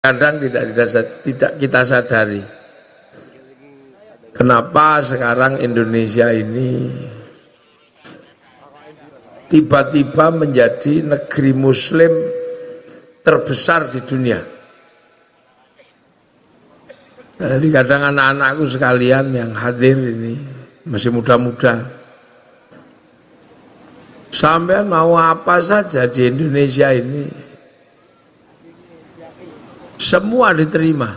Kadang tidak kita sadari kenapa sekarang Indonesia ini tiba-tiba menjadi negeri muslim terbesar di dunia. Jadi kadang anak-anakku sekalian yang hadir ini masih muda-muda, sampai mau apa saja di Indonesia ini semua diterima.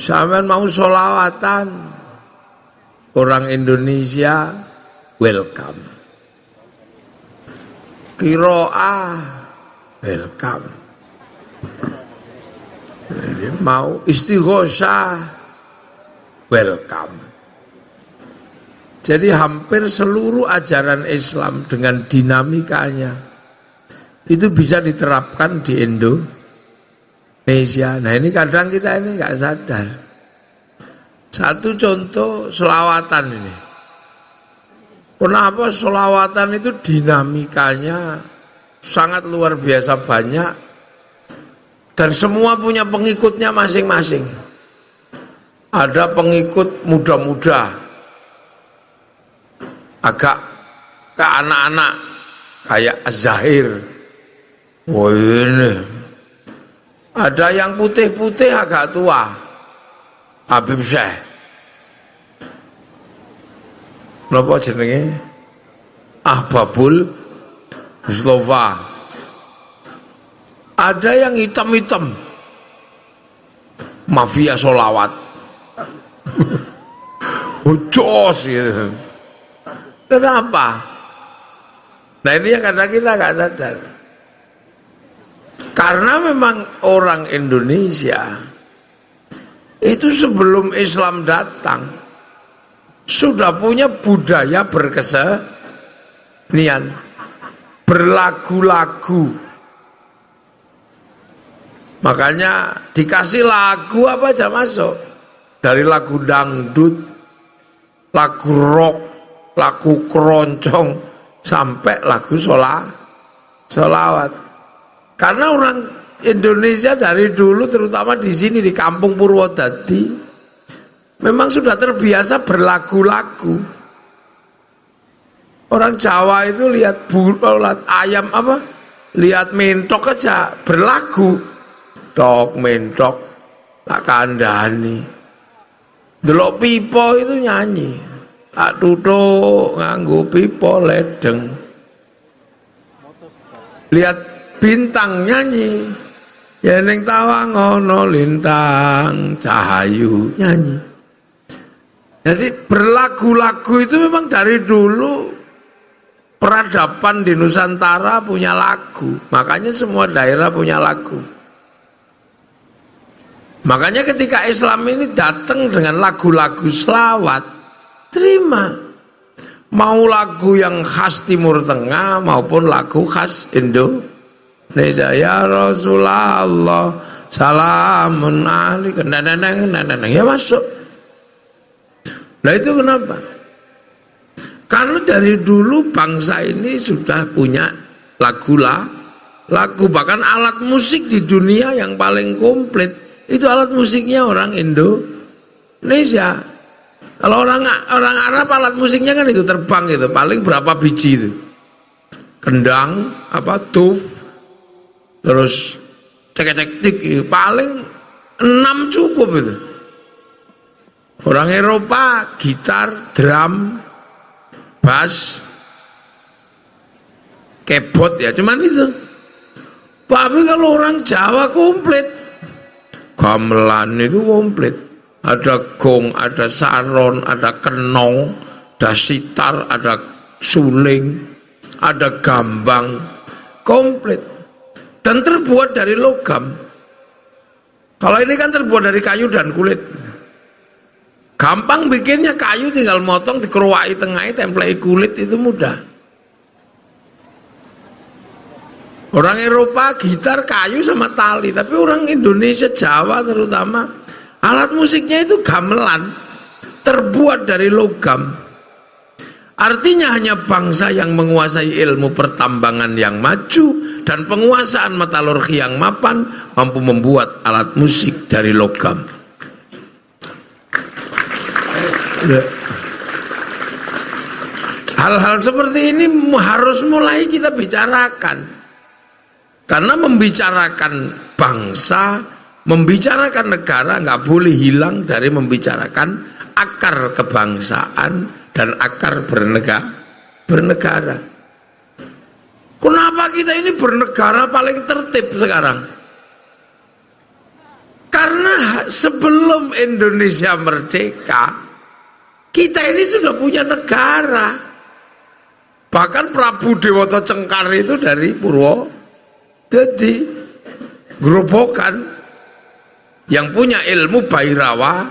Sampai mau sholawatan, orang Indonesia welcome. Qiraah welcome. Jadi mau istighosah welcome. Jadi hampir seluruh ajaran Islam dengan dinamikanya itu bisa diterapkan di Indonesia. Nah ini kadang kita ini nggak sadar. Satu contoh sholawatan ini. Kenapa sholawatan itu dinamikanya sangat luar biasa banyak dan semua punya pengikutnya masing-masing. Ada pengikut muda-muda, agak ke anak-anak kayak Az-Zahir. Wah ini. Ada yang putih-putih agak tua, Habib Syekh. Napa jenenge? Ahbabul Mustafa. Ada yang hitam-hitam, mafia sholawat. Jos gitu. Kenapa? Nah ini yang kadang kita nggak sadar. Karena memang orang Indonesia itu sebelum Islam datang sudah punya budaya berkesenian, berlagu-lagu. Makanya dikasih lagu apa aja masuk. Dari lagu dangdut, lagu rock, lagu keroncong, sampai lagu sholawat. Karena orang Indonesia dari dulu, terutama di sini di kampung Purwodadi, memang sudah terbiasa berlagu-lagu. Orang Jawa itu lihat ayam apa, lihat mentok aja berlagu, tok mentok, tak kandani. Delok pipo itu nyanyi, tak tutuk nganggo pipo ledeng. Lihat bintang nyanyi, ya ning tawang ana lintang cahayu nyanyi. Jadi berlagu-lagu itu memang dari dulu peradaban di Nusantara punya lagu. Makanya semua daerah punya lagu. Makanya ketika Islam ini datang dengan lagu-lagu selawat, terima. Mau lagu yang khas Timur Tengah maupun lagu khas Indonesia, ya Rasulullah salamun alaikum, ya masuk. Nah itu kenapa? Karena dari dulu bangsa ini sudah punya lagu, bahkan alat musik di dunia yang paling komplit itu alat musiknya orang Indonesia. Kalau orang Arab alat musiknya kan itu terbang gitu, paling berapa biji itu, kendang, tuf, terus cek-cek-tik, paling 6 cukup itu. Orang Eropa gitar, drum, bass, keyboard ya cuman itu. Tapi kalau orang Jawa komplit, gamelan itu komplit. Ada gong, ada saron, ada kenong, ada sitar, ada suling, ada gambang, komplit. Dan terbuat dari logam. Kalau ini kan terbuat dari kayu dan kulit. Gampang bikinnya, kayu tinggal motong, dikeruai tengahnya, template kulit, itu mudah. Orang Eropa gitar kayu sama tali, tapi orang Indonesia, Jawa terutama, alat musiknya itu gamelan, terbuat dari logam. Artinya hanya bangsa yang menguasai ilmu pertambangan yang maju dan penguasaan metalurgi yang mapan mampu membuat alat musik dari logam. Hal-hal seperti ini harus mulai kita bicarakan. Karena membicarakan bangsa, membicarakan negara nggak boleh hilang dari membicarakan akar kebangsaan dan akar bernegara. Kenapa kita ini bernegara paling tertib sekarang? Karena sebelum Indonesia merdeka, kita ini sudah punya negara. Bahkan Prabu Dewata Cengkar itu dari Purwodadi, Grobogan, yang punya ilmu Bhairawa,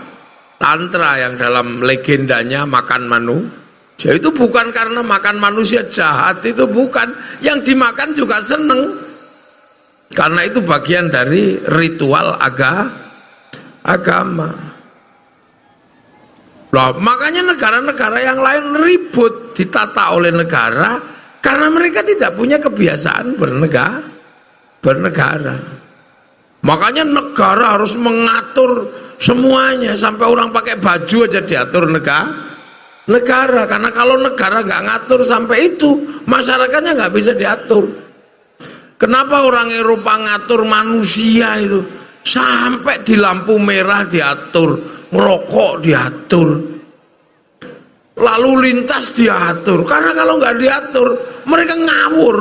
Tantra yang dalam legendanya makan manusia. Itu bukan karena makan manusia jahat, itu bukan. Yang dimakan juga seneng. Karena itu bagian dari ritual agama. Loh, makanya negara-negara yang lain ribut ditata oleh negara karena mereka tidak punya kebiasaan bernegara. Makanya negara harus mengatur semuanya, sampai orang pakai baju aja diatur negara. Karena kalau negara nggak ngatur sampai itu, masyarakatnya nggak bisa diatur. Kenapa orang Eropa ngatur manusia itu sampai di lampu merah diatur, merokok diatur, lalu lintas diatur? Karena kalau nggak diatur mereka ngawur.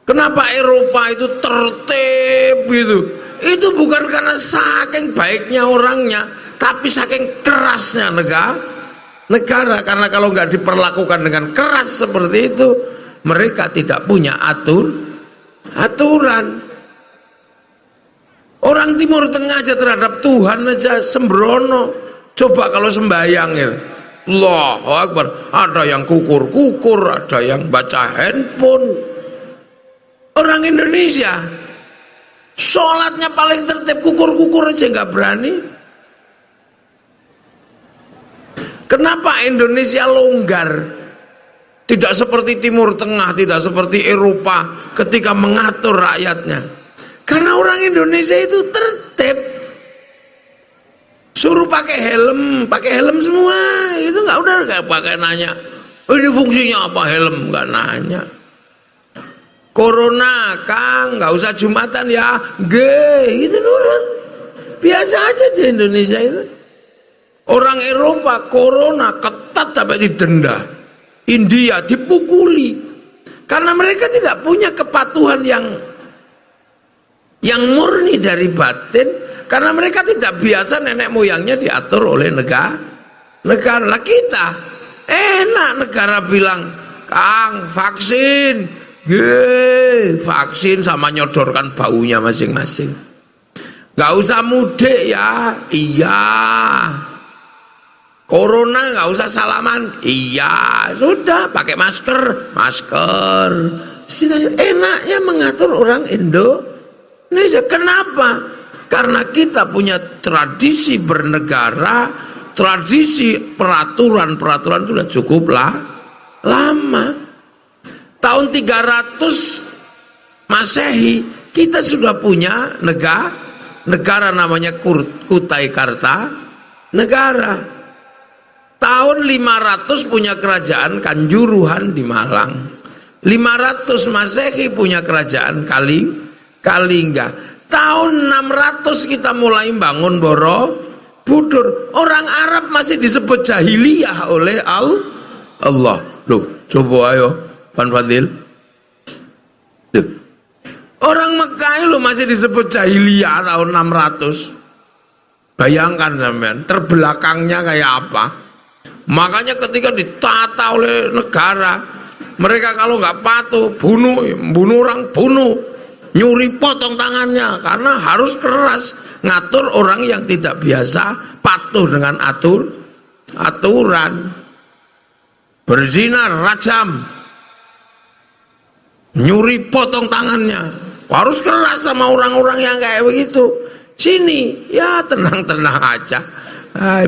Kenapa Eropa itu tertib gitu? Itu bukan karena saking baiknya orangnya, tapi saking kerasnya negara. Karena kalau nggak diperlakukan dengan keras seperti itu, mereka tidak punya aturan. Orang Timur Tengah aja terhadap Tuhan aja sembrono. Coba kalau sembahyang ya, Allahu Akbar, ada yang kukur-kukur, ada yang baca handphone. Orang Indonesia sholatnya paling tertib, kukur-kukur aja nggak berani. Kenapa Indonesia longgar? Tidak seperti Timur Tengah, tidak seperti Eropa ketika mengatur rakyatnya. Karena orang Indonesia itu tertib. Suruh pakai helm semua. Itu nggak pakai nanya, ini fungsinya apa helm, nggak nanya. Corona, Kang, nggak usah Jumatan ya, gitu orang. Biasa aja di Indonesia itu. Orang Eropa corona ketat sampai didenda. India dipukuli karena mereka tidak punya kepatuhan yang murni dari batin, karena mereka tidak biasa nenek moyangnya diatur oleh negara. Lah kita enak, negara bilang, Kang vaksin, vaksin sama nyodorkan baunya masing-masing. Gak usah mudik ya, iya. Corona nggak usah salaman, iya. Sudah pakai masker. Enaknya mengatur orang Indonesia. Kenapa? Karena kita punya tradisi bernegara, tradisi peraturan sudah cukup lama. Tahun 300 Masehi kita sudah punya negara namanya Kutai Kartanegara. Tahun 500 punya kerajaan Kanjuruhan di Malang. 500 Masehi punya kerajaan Kalingga. Tahun 600 kita mulai bangun Borobudur. Orang Arab masih disebut jahiliyah oleh Allah. Loh, coba ayo Pan Fadil. Loh. Orang Mekah lo masih disebut jahiliyah tahun 600. Bayangkan sampean, terbelakangnya kayak apa? Makanya ketika ditata oleh negara, mereka kalau nggak patuh bunuh orang, nyuri potong tangannya, karena harus keras ngatur orang yang tidak biasa patuh dengan aturan. Berzina rajam, nyuri potong tangannya, harus keras sama orang-orang yang kayak begitu. Sini ya tenang-tenang aja.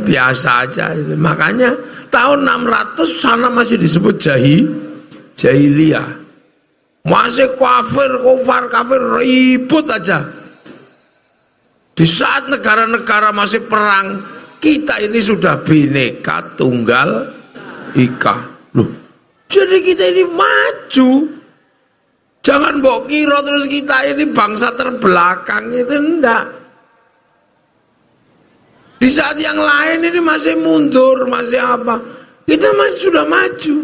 Biasa aja. Makanya tahun 600 sana masih disebut jahiliyah. Masih kafir ribut aja. Di saat negara-negara masih perang, kita ini sudah bineka tunggal ika. Loh, jadi kita ini maju. Jangan mbok kira terus kita ini bangsa terbelakang, itu enggak. Di saat yang lain ini masih mundur, masih apa, kita masih sudah maju.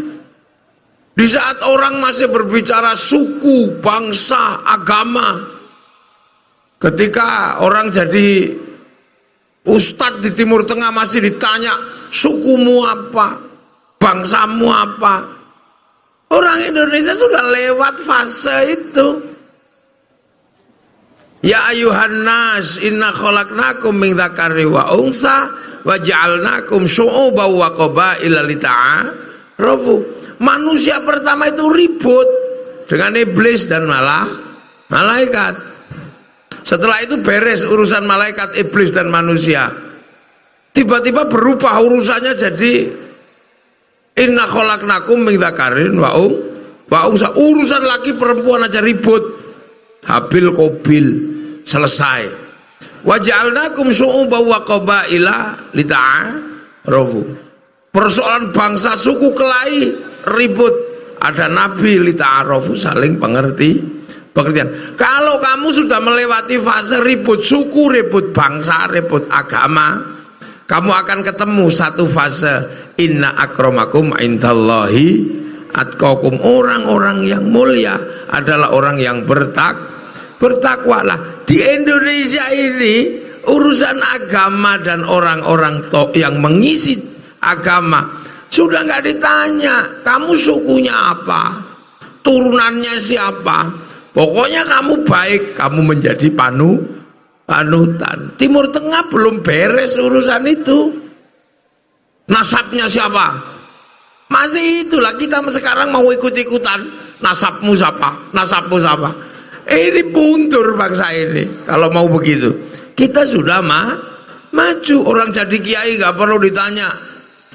Di saat orang masih berbicara suku, bangsa, agama, ketika orang jadi ustadz di Timur Tengah masih ditanya sukumu apa, bangsamu apa. Orang Indonesia sudah lewat fase itu. Ya ayuhan nas inna khalaqnakum min dzakari wa unsa wa ja'alnakum syu'uban wa qabaila lita'arafu. Manusia pertama itu ribut dengan iblis dan malaikat. Setelah itu beres urusan malaikat, iblis dan manusia. Tiba-tiba berubah urusannya jadi inna khalaqnakum min dzakarin wa unsa. Urusan laki perempuan aja ribut. Habil Qabil selesai. Wa ja'alnakum syu'uban wa qabaila lita'arafu. Persoalan bangsa suku kelahi ribut, ada nabi lita'arafu, saling pengertian. Kalau kamu sudah melewati fase ribut suku, ribut bangsa, ribut agama, kamu akan ketemu satu fase inna akramakum indallahi atqakum. Orang-orang yang mulia adalah orang yang bertakwa. Lah di Indonesia ini urusan agama dan orang-orang yang mengisi agama sudah nggak ditanya kamu sukunya apa, turunannya siapa, pokoknya kamu baik, kamu menjadi panutan. Timur Tengah belum beres urusan itu. Nasabnya siapa? Masih itulah, kita sekarang mau ikut-ikutan. Nasabmu siapa? Nasabmu siapa? Ini mundur bangsa ini kalau mau begitu. Kita sudah maju. Orang jadi kiai nggak perlu ditanya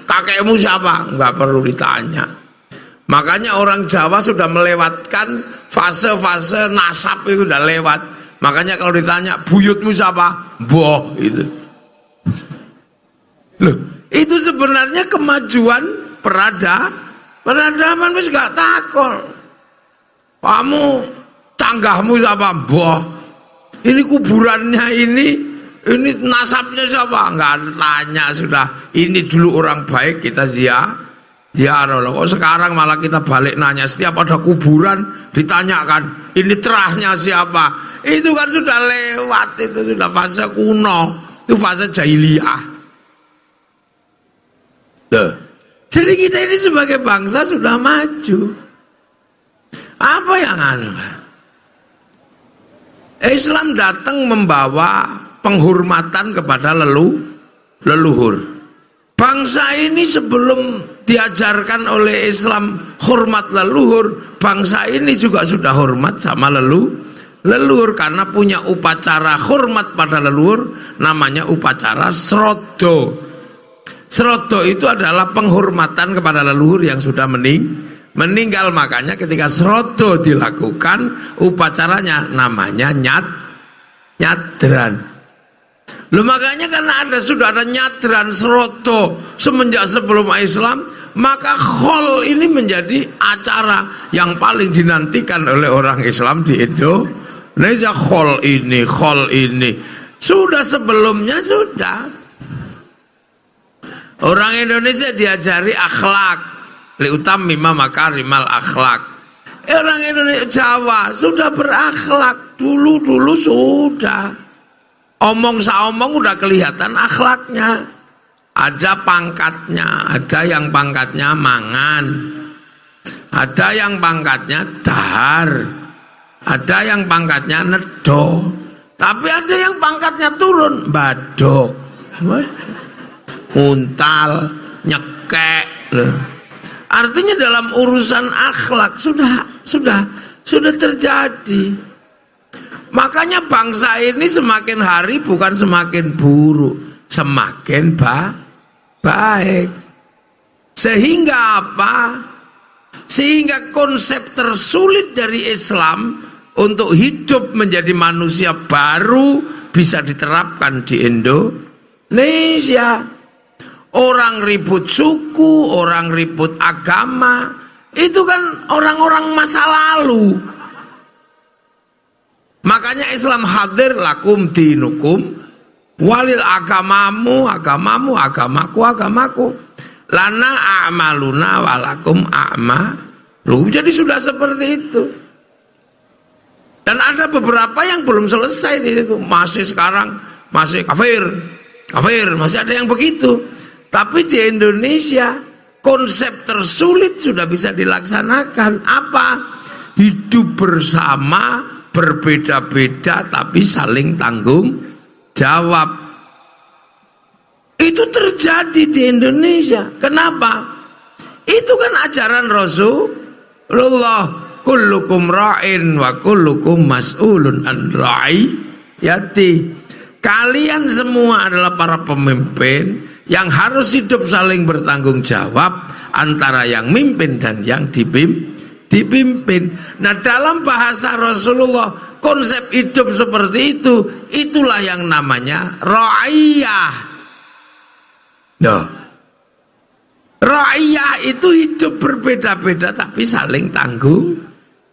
kakekmu siapa, nggak perlu ditanya. Makanya orang Jawa sudah melewatkan fase-fase nasab, itu udah lewat. Makanya kalau ditanya buyutmu siapa, boh itu. Loh, itu sebenarnya kemajuan peradaban. Wis gak takol. Kamu canggahmu siapa, boh. Ini kuburannya ini nasabnya siapa, nggak tanya sudah. Ini dulu orang baik kita ziarah. Kok sekarang malah kita balik nanya, setiap ada kuburan ditanyakan ini terahnya siapa. Itu kan sudah lewat, itu sudah fase kuno, itu fase jahiliyah. Jadi kita ini sebagai bangsa sudah maju. Apa yang Islam datang membawa penghormatan kepada leluhur. Bangsa ini sebelum diajarkan oleh Islam hormat leluhur, bangsa ini juga sudah hormat sama leluhur karena punya upacara hormat pada leluhur, namanya upacara srodo. Srodo itu adalah penghormatan kepada leluhur yang sudah meninggal. Makanya ketika srodo dilakukan, upacaranya namanya nyadran. Loh, makanya karena sudah ada nyadran srodo semenjak sebelum Islam, maka khol ini menjadi acara yang paling dinantikan oleh orang Islam di Indonesia. Khol ini sudah sebelumnya sudah. Orang Indonesia diajari akhlak, liutamima makarimal akhlak. Orang Indonesia Jawa sudah berakhlak dulu sudah. Omong saomong udah kelihatan akhlaknya. Ada pangkatnya, ada yang pangkatnya mangan, ada yang pangkatnya dahar, ada yang pangkatnya nedo, tapi ada yang pangkatnya turun, badok, untal, nyekek. Artinya dalam urusan akhlak sudah terjadi. Makanya bangsa ini semakin hari bukan semakin buruk, semakin baik. Sehingga apa? Sehingga konsep tersulit dari Islam untuk hidup menjadi manusia baru bisa diterapkan di Indonesia. Orang ribut suku, orang ribut agama, itu kan orang-orang masa lalu. Makanya Islam hadir, lakum dinukum walil, agamamu, agamamu, agamaku, agamaku. Lana a'maluna walakum a'malum. Jadi sudah seperti itu. Dan ada beberapa yang belum selesai di situ, masih sekarang masih kafir, masih ada yang begitu. Tapi di Indonesia konsep tersulit sudah bisa dilaksanakan. Apa? Hidup bersama, berbeda-beda tapi saling tanggung jawab. Itu terjadi di Indonesia. Kenapa? Itu kan ajaran Rasulullah, kullukum ra'in wa kullukum mas'ulun an ra'iyati. Kalian semua adalah para pemimpin yang harus hidup saling bertanggung jawab antara yang mimpin dan yang dipimpin. Nah, dalam bahasa Rasulullah konsep hidup seperti itu, itulah yang namanya ra'iyah. Nah, ra'iyah itu hidup berbeda-beda tapi saling tanggung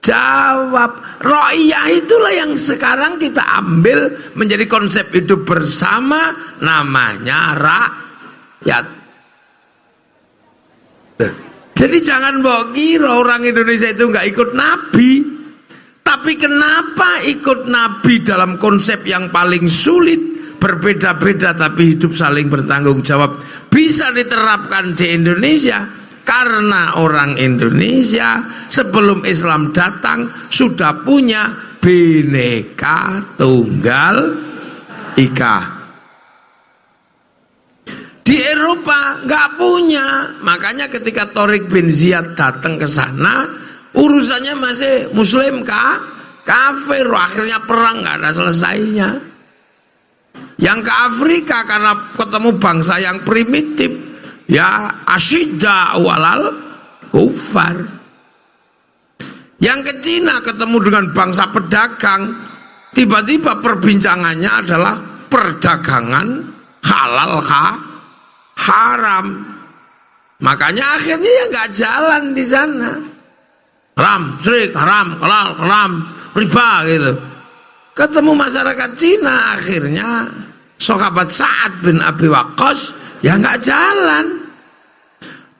jawab. Ra'iyah itulah yang sekarang kita ambil menjadi konsep hidup bersama, namanya rakyat. Jadi jangan bawa kira orang Indonesia itu nggak ikut Nabi. Tapi kenapa ikut Nabi dalam konsep yang paling sulit, berbeda-beda tapi hidup saling bertanggung jawab, bisa diterapkan di Indonesia? Karena orang Indonesia sebelum Islam datang sudah punya Bhinneka Tunggal Ika. Di Eropa nggak punya. Makanya ketika Tariq bin Ziyad datang ke sana, urusannya masih Muslim kafir, akhirnya perang nggak ada selesainya. Yang ke Afrika karena ketemu bangsa yang primitif, ya asyidda walal kufar. Yang ke Cina ketemu dengan bangsa pedagang, tiba-tiba perbincangannya adalah perdagangan halal haram. Makanya akhirnya ya nggak jalan di sana. Haram, syirik, haram, halal, haram, riba gitu. Ketemu masyarakat Cina, akhirnya sahabat Sa'ad bin Abi Waqqas ya nggak jalan.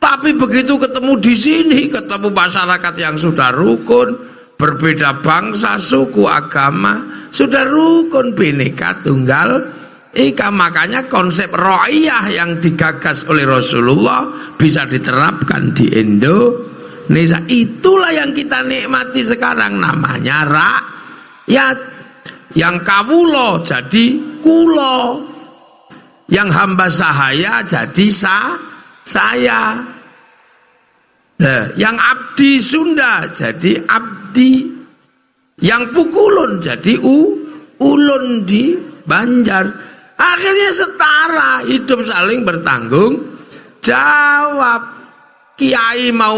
Tapi begitu ketemu di sini, ketemu masyarakat yang sudah rukun, berbeda bangsa, suku, agama, sudah rukun, Bhinneka Tunggal Ika. Makanya konsep ra'iyah yang digagas oleh Rasulullah bisa diterapkan di Indonesia. Itulah yang kita nikmati sekarang, namanya rakyat. Yang kawulo jadi kulo, yang hamba sahaya jadi saya. Nah, yang abdi Sunda jadi abdi, yang pukulun jadi ulun di Banjar. Akhirnya setara, hidup saling bertanggung jawab. Kiai mau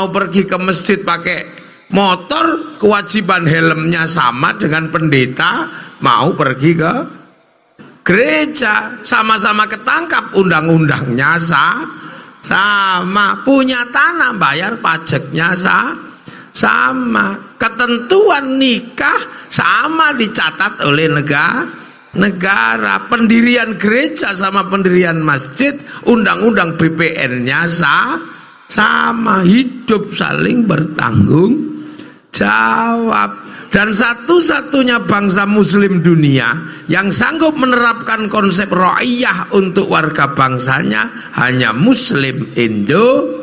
pergi ke masjid pakai motor, kewajiban helmnya sama dengan pendeta mau pergi ke gereja. Sama-sama ketangkap, undang-undangnya sama, punya tanah bayar pajaknya sama, ketentuan nikah sama dicatat oleh negara, pendirian gereja sama pendirian masjid, undang-undang BPN-nya sama, hidup saling bertanggung jawab. Dan satu-satunya bangsa muslim dunia yang sanggup menerapkan konsep ra'iyah untuk warga bangsanya hanya Muslim Indonesia.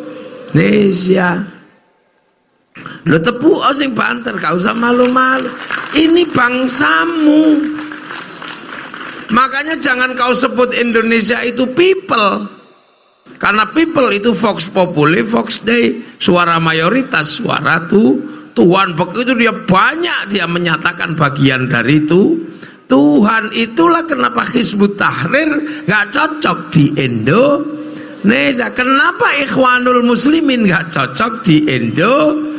Lo tepu sing banter, gak usah malu-malu, ini bangsamu. Makanya jangan kau sebut Indonesia itu people, karena people itu vox populi, vox dei, suara mayoritas, suara Tuhan. Begitu dia banyak, dia menyatakan bagian dari Tuhan. Itulah kenapa Hizbut Tahrir gak cocok di Indonesia. Indonesia. Kenapa Ikhwanul Muslimin nggak cocok di Indonesia?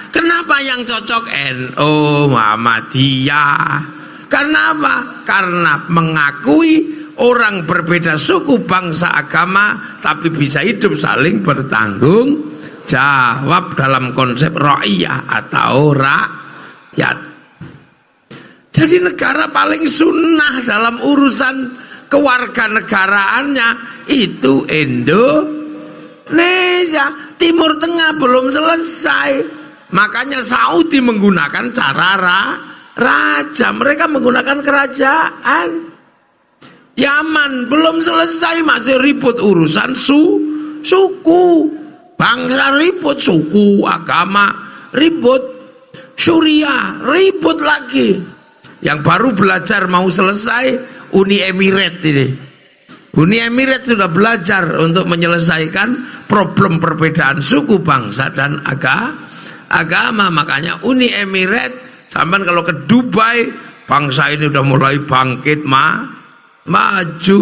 Kenapa yang cocok NU, Muhammadiyah? Kenapa? Karena mengakui orang berbeda suku, bangsa, agama, tapi bisa hidup saling bertanggung jawab dalam konsep ra'iyah atau rakyat. Jadi negara paling sunnah dalam urusan kewarganegaraannya itu Indonesia. Timur Tengah belum selesai, makanya Saudi menggunakan cara raja, mereka menggunakan kerajaan. Yaman belum selesai, masih ribut urusan suku, bangsa ribut, suku, agama ribut, Suriah ribut lagi. Yang baru belajar mau selesai Uni Emirat ini. Uni Emirat sudah belajar untuk menyelesaikan problem perbedaan suku, bangsa, dan agama. Makanya Uni Emirat, sampai kalau ke Dubai, bangsa ini udah mulai bangkit maju.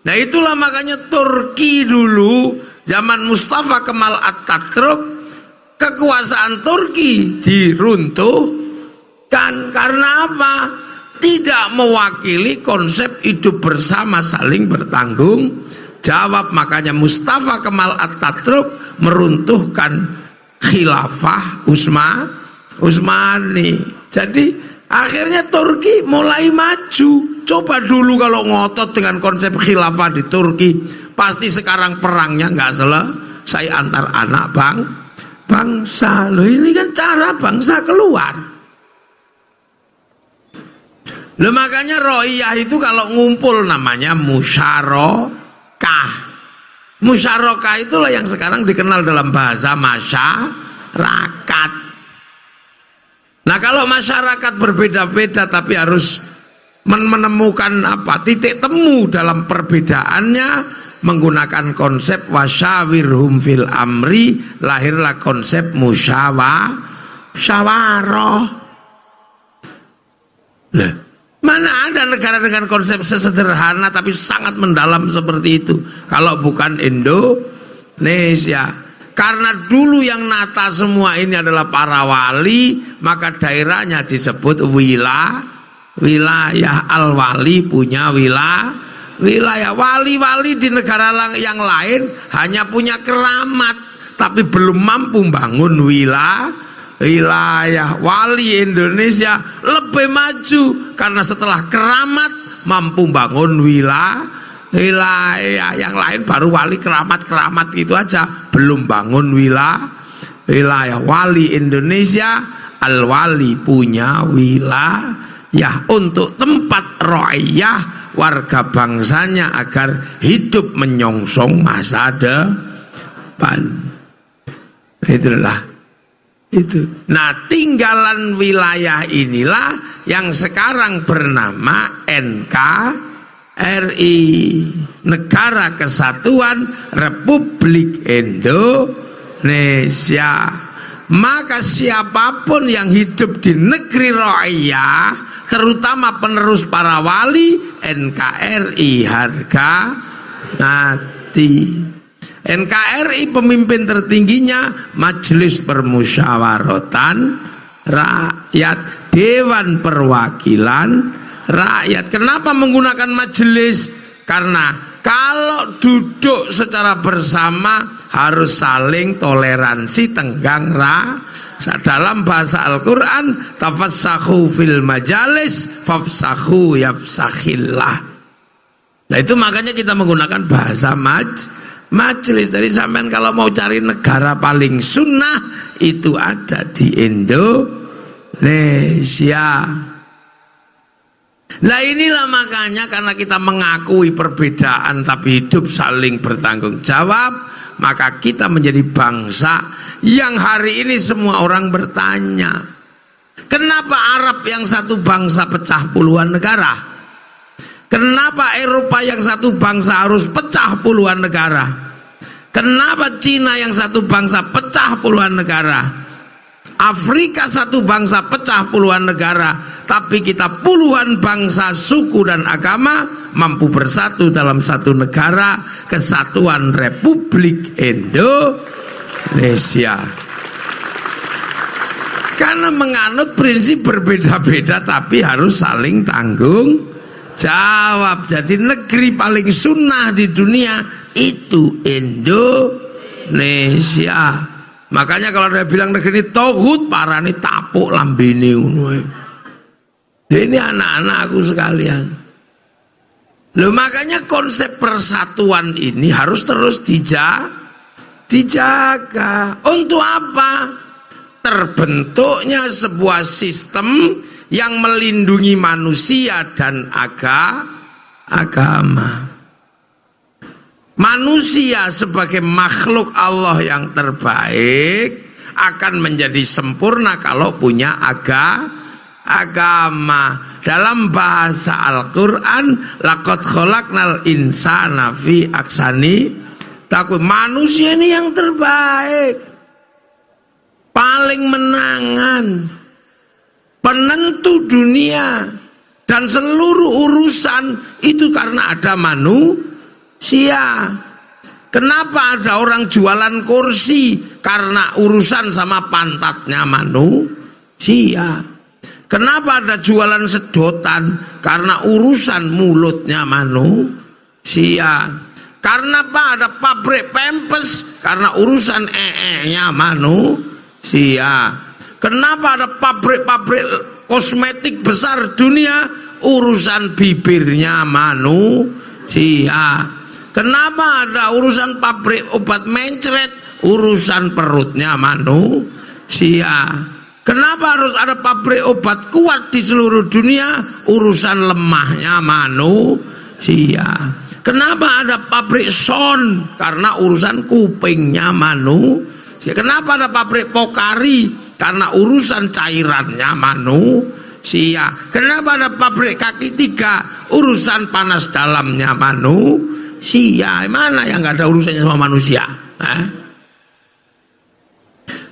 Nah itulah makanya Turki dulu zaman Mustafa Kemal Atatürk, kekuasaan Turki diruntuhkan karena apa? Tidak mewakili konsep hidup bersama saling bertanggung jawab. Makanya Mustafa Kemal Atatürk meruntuhkan khilafah Utsmani. Jadi akhirnya Turki mulai maju. Coba dulu kalau ngotot dengan konsep khilafah di Turki, pasti sekarang perangnya nggak selesai antar anak bangsa. Loh ini kan cara bangsa keluar. Loh makanya ro'iyah itu kalau ngumpul namanya musyarakah. Musyarakah itulah yang sekarang dikenal dalam bahasa masyarakat. Nah kalau masyarakat berbeda-beda tapi harus menemukan titik temu dalam perbedaannya menggunakan konsep wasyawirhum fil amri, lahirlah konsep musyawarah. Nah, mana ada negara dengan konsep sesederhana tapi sangat mendalam seperti itu kalau bukan Indonesia. Karena dulu yang nata semua ini adalah para wali, maka daerahnya disebut wilayah. Al-wali punya wilayah. Wali-wali di negara yang lain hanya punya keramat tapi belum mampu bangun wilayah. Wali Indonesia lebih maju karena setelah keramat mampu bangun wilayah. Yang lain baru wali keramat gitu aja, belum bangun wilayah. Wali Indonesia, al-wali punya wilayah untuk tempat ra'iyah warga bangsanya agar hidup menyongsong masa depan. Itulah itu. Nah, tinggalan wilayah inilah yang sekarang bernama NKRI, Negara Kesatuan Republik Indonesia. Maka siapapun yang hidup di negeri ra'iyah, terutama penerus para wali, NKRI harga mati. NKRI pemimpin tertingginya Majelis Permusyawaratan Rakyat, Dewan Perwakilan Rakyat. Kenapa menggunakan majelis? Karena kalau duduk secara bersama harus saling toleransi, tenggang dalam bahasa Al-Quran, tafassahu fil majalis fafsahu yafsakhillah. Nah itu makanya kita menggunakan bahasa majelis. Dari sampean kalau mau cari negara paling sunnah itu ada di Indonesia. Nah inilah makanya karena kita mengakui perbedaan tapi hidup saling bertanggung jawab, maka kita menjadi bangsa yang hari ini semua orang bertanya, kenapa Arab yang satu bangsa pecah puluhan negara? Kenapa Eropa yang satu bangsa harus pecah puluhan negara? Kenapa Cina yang satu bangsa pecah puluhan negara? Afrika satu bangsa pecah puluhan negara, tapi kita puluhan bangsa, suku dan agama mampu bersatu dalam satu negara, Kesatuan Republik Indonesia. Karena menganut prinsip berbeda-beda tapi harus saling tanggung jawab. Jadi negeri paling sunnah di dunia itu Indonesia. Makanya kalau dia bilang negeri ini tauhid, parani tapuk lambene ngono. Ini anak-anakku sekalian. Loh, makanya konsep persatuan ini harus terus dijaga. Untuk apa? Terbentuknya sebuah sistem yang melindungi manusia dan agama. Manusia sebagai makhluk Allah yang terbaik akan menjadi sempurna kalau punya agama. Dalam bahasa Al-Quran, laqad khalaqnal insana fi ahsani taqwim. Manusia ini yang terbaik, paling menangan, penentu dunia dan seluruh urusan itu karena ada manusia. Kenapa ada orang jualan kursi? Karena urusan sama pantatnya manusia. Kenapa ada jualan sedotan? Karena urusan mulutnya manusia. Karena apa ada pabrik pempes? Karena urusan nya manusia. Kenapa ada pabrik-pabrik kosmetik besar dunia? Urusan bibirnya manusia. Kenapa ada urusan pabrik obat mencret? Urusan perutnya manusia. Kenapa harus ada pabrik obat kuat di seluruh dunia? Urusan lemahnya manusia. Kenapa ada pabrik son? Karena urusan kupingnya manusia. Kenapa ada pabrik Pokari? Karena urusan cairannya manusia. Kenapa ada pabrik kaki tiga? Urusan panas dalamnya manusia. Mana yang gak ada urusannya sama manusia?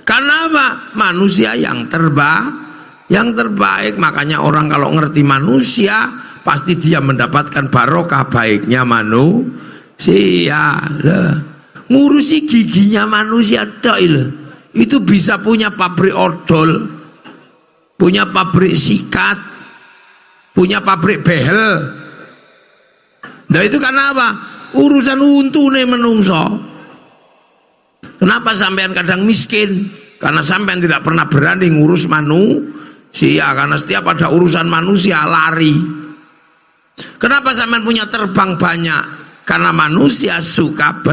Karena apa? Manusia yang terbaik. Makanya orang kalau ngerti manusia pasti dia mendapatkan barokah baiknya manusia. Ngurusi giginya manusia itu bisa punya pabrik odol, punya pabrik sikat, punya pabrik behel. Nah itu karena apa? Urusan untune menungso. Kenapa sampean kadang miskin? Karena sampean tidak pernah berani ngurus manusia. Karena setiap ada urusan manusia lari. Kenapa sampean punya terbang banyak? Karena manusia suka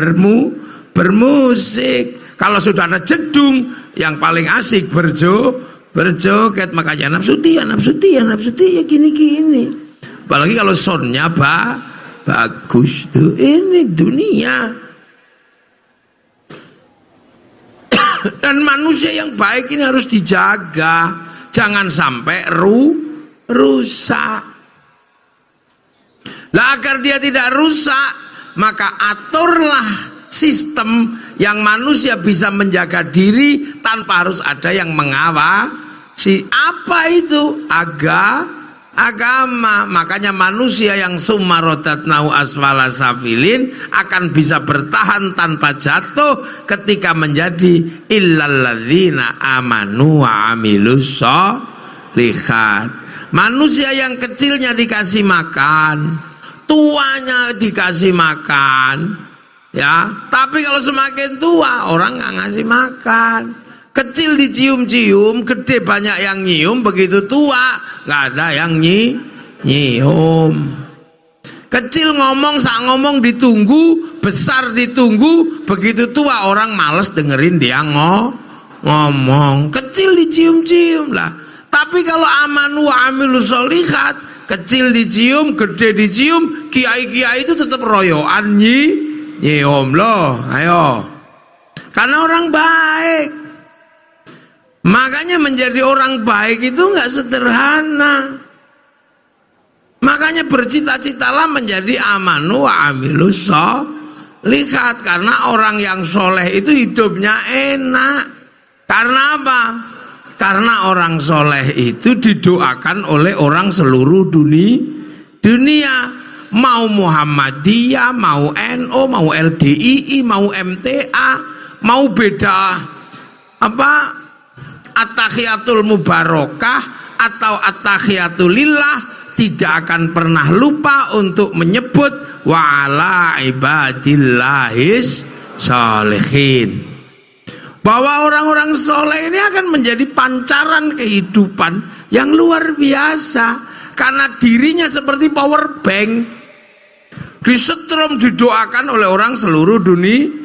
bermusik. Kalau sudah ada jedung, yang paling asik berjoget. Makanya nafsu dia gini. Apalagi kalau soundnya bagus tuh. Ini dunia. Dan manusia yang baik ini harus dijaga, jangan sampai rusak. Lah agar dia tidak rusak, maka aturlah sistem yang manusia bisa menjaga diri tanpa harus ada yang mengawasi. Apa itu? Agama. Makanya manusia yang summarodatnahu asfala safilin akan bisa bertahan tanpa jatuh ketika menjadi illalladzina amanu wa amilus sholihat. Manusia yang kecilnya dikasih makan, tuanya dikasih makan, ya. Tapi kalau semakin tua orang nggak ngasih makan. Kecil dicium-cium, gede banyak yang nyium, begitu tua nggak ada yang nyium. Kecil ngomong, sak ngomong ditunggu, besar ditunggu, begitu tua orang males dengerin dia ngomong. Kecil dicium-cium lah. Tapi kalau amanu wa amilus sholihat, kecil dicium, gede dicium, kiai-kiai itu tetap royoan nyium loh. Ayo. Karena orang baik. Makanya menjadi orang baik itu nggak sederhana. Makanya bercita-citalah menjadi amanu wa amilus sholihat. Karena orang yang soleh itu hidupnya enak. Karena apa? Karena orang soleh itu didoakan oleh orang seluruh dunia. mau Muhammadiyah, mau NU, mau LDII, mau MTA, mau beda apa at-tahiyatul mubarakah atau at-tahiyatulillah, tidak akan pernah lupa untuk menyebut wa ala ibadillahis sholihin, bahwa orang-orang soleh ini akan menjadi pancaran kehidupan yang luar biasa, karena dirinya seperti power bank, disetrum, didoakan oleh orang seluruh dunia.